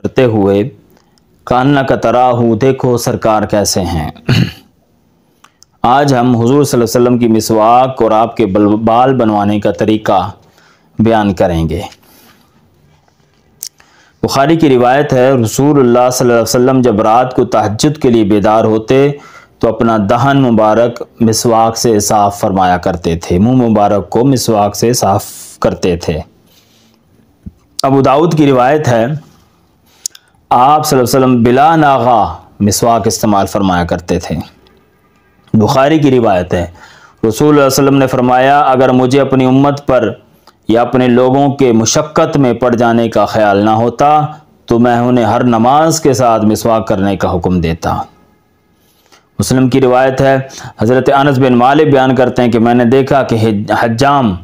کرتے ہوئے کاننا کا تراہ دیکھو سرکار کیسے ہیں۔ آج ہم حضور صلی اللہ علیہ وسلم کی مسواک اور آپ کے بال بنوانے کا طریقہ بیان کریں گے۔ بخاری کی روایت ہے، رسول اللہ صلی اللہ علیہ وسلم جب رات کو تہجد کے لیے بیدار ہوتے تو اپنا دہن مبارک مسواک سے صاف فرمایا کرتے تھے، منہ مبارک کو مسواک سے صاف کرتے تھے۔ ابو داؤد کی روایت ہے، آپ صلی اللہ علیہ وسلم بلا ناغہ مسواک استعمال فرمایا کرتے تھے۔ بخاری کی روایت ہے، رسول اللہ صلی اللہ علیہ وسلم نے فرمایا، اگر مجھے اپنی امت پر یا اپنے لوگوں کے مشقت میں پڑ جانے کا خیال نہ ہوتا تو میں انہیں ہر نماز کے ساتھ مسواک کرنے کا حکم دیتا۔ مسلم کی روایت ہے، حضرت انس بن مالک بیان کرتے ہیں کہ میں نے دیکھا کہ حجام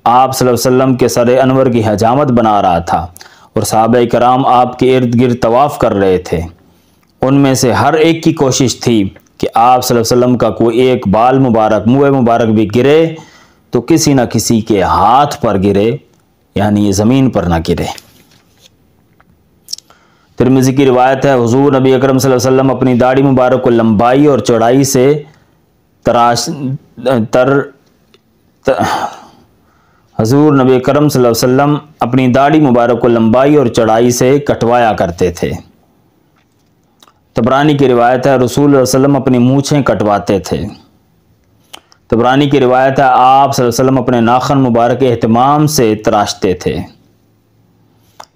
آپ صلی اللہ علیہ وسلم کے سر انور کی حجامت بنا رہا تھا اور صحابہ کرام آپ کے ارد گرد طواف کر رہے تھے۔ ان میں سے ہر ایک کی کوشش تھی کہ آپ صلی اللہ علیہ وسلم کا کوئی ایک بال مبارک، منہ مبارک بھی گرے تو کسی نہ کسی کے ہاتھ پر گرے، یعنی یہ زمین پر نہ گرے۔ ترمذی کی روایت ہے، حضور نبی اکرم صلی اللہ علیہ وسلم اپنی داڑھی مبارک کو لمبائی اور چوڑائی سے حضور نبی اکرم صلی اللہ علیہ وسلم اپنی داڑھی مبارک کو لمبائی اور چوڑائی سے کٹوایا کرتے تھے۔ طبرانی کی روایت ہے، رسول اللہ علیہ وسلم اپنی مونچھیں کٹواتے تھے۔ طبرانی کی روایت ہے، آپ صلی اللہ علیہ وسلم اپنے ناخن مبارک اہتمام سے تراشتے تھے۔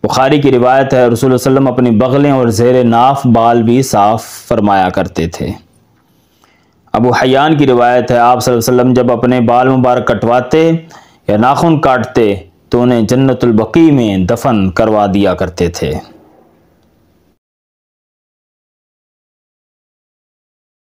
بخاری کی روایت ہے، رسول اللہ علیہ وسلم اپنی بغلیں اور زیر ناف بال بھی صاف فرمایا کرتے تھے۔ ابو حیان کی روایت ہے، آپ صلی اللہ علیہ وسلم جب اپنے بال مبارک کٹواتے یا ناخن کاٹتے تو انہیں جنت البقیع میں دفن کروا دیا کرتے تھے۔